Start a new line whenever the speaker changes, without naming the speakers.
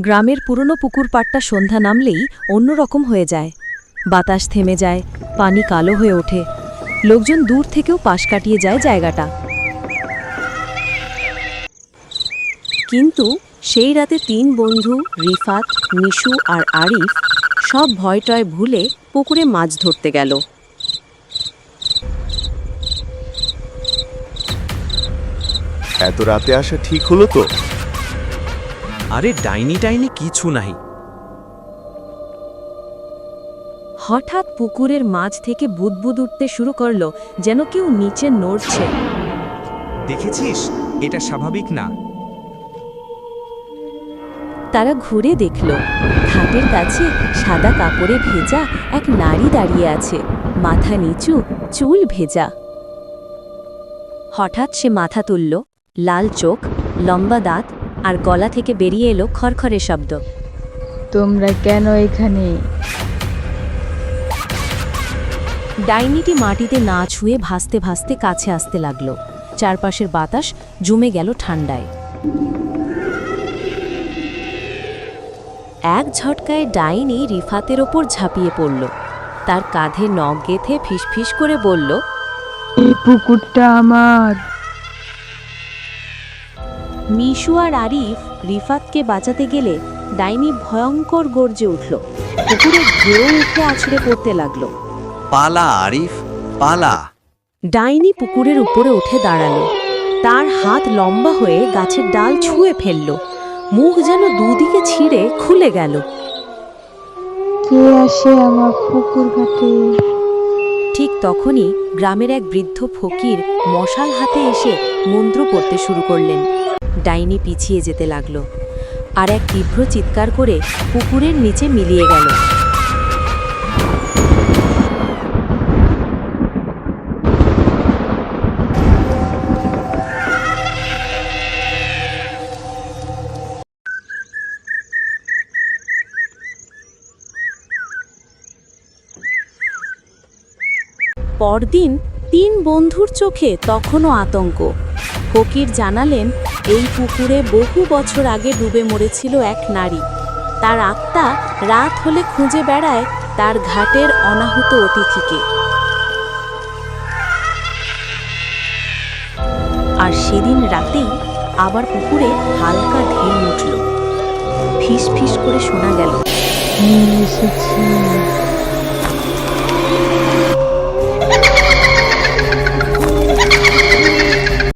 গ্রামের পুরনো পুকুর পাড়টা সন্ধ্যা নামলেই অন্যরকম হয়ে যায়। বাতাস থেমে যায়, পানি কালো হয়ে ওঠে, লোকজন দূর থেকেও পাশ কাটিয়ে যায় জায়গাটা। কিন্তু সেই রাতে তিন বন্ধু রিফাত, মিশু আর আরিফ সব ভয়টয় ভুলে পুকুরে মাছ ধরতে গেল।
এত রাতে আসা ঠিক হলো তো?
আরে ডাইনি টাইনি কিছু নাই।
হঠাৎ পুকুরের মাছ থেকে বুদবুদ উঠতে শুরু করলো, যেন কেউ নিচে নড়ছে।
দেখেছিস, এটা স্বাভাবিক না।
তারা ঘুরে দেখল, ঘাটের কাছে সাদা কাপড়ে ভেজা এক নারী দাঁড়িয়ে আছে, মাথা নিচু, চুল ভেজা। হঠাৎ সে মাথা তুলল, লাল চোখ, লম্বা দাঁত, আর গলা থেকে বেরিয়ে এলো খরখরে শব্দ।
তোমরা কেন এখানে?
ডাইনিটি মাটিতে না ছুঁয়ে ভাসতে ভাসতে কাছে আসতে লাগলো। চারপাশের বাতাস জমে গেল ঠান্ডায়। এক ঝটকায় ডাইনি রিফাতের ওপর ঝাঁপিয়ে পড়ল, তার কাঁধে নখ গেঁথে ফিসফিস করে বলল,
এই পুকুরটা আমার।
মিশু আর আরিফ রিফাতকে বাঁচাতে গেলে ডাইনি ভয়ঙ্কর গর্জে উঠল, পুকুরে ঢেউ উঠে আছড়ে পড়তে লাগলো।
পালা আরিফ, পালা।
ডাইনি পুকুরের উপরে উঠে দাঁড়ালো, তার হাত লম্বা হয়ে গাছের ডাল ছুঁয়ে ফেলল, মুখ যেন দুদিকে ছিঁড়ে খুলে গেল।
কে আসে আমার পুকুর ঘাটে?
ঠিক তখনই গ্রামের এক বৃদ্ধ ফকির মশাল হাতে এসে মন্ত্র পড়তে শুরু করলেন। ডাইনি পিছিয়ে যেতে লাগলো, আর এক তীব্র চিৎকার করে পুকুরের নিচে মিলিয়ে গেল। পরদিন তিন বন্ধুর চোখে তখনও আতঙ্ক। ফকির জানালেন, এই পুকুরে বহু বছর আগে ডুবে মরেছিল এক নারী। তার আত্মা রাত হলে খুঁজে বেড়ায় তার ঘাটের অনাহুত অতিথিকে। আর সেদিন রাতেই আবার পুকুরে হালকা ঢেউ উঠল, ফিস ফিস করে শোনা গেল,
নিয়ে এসেছি।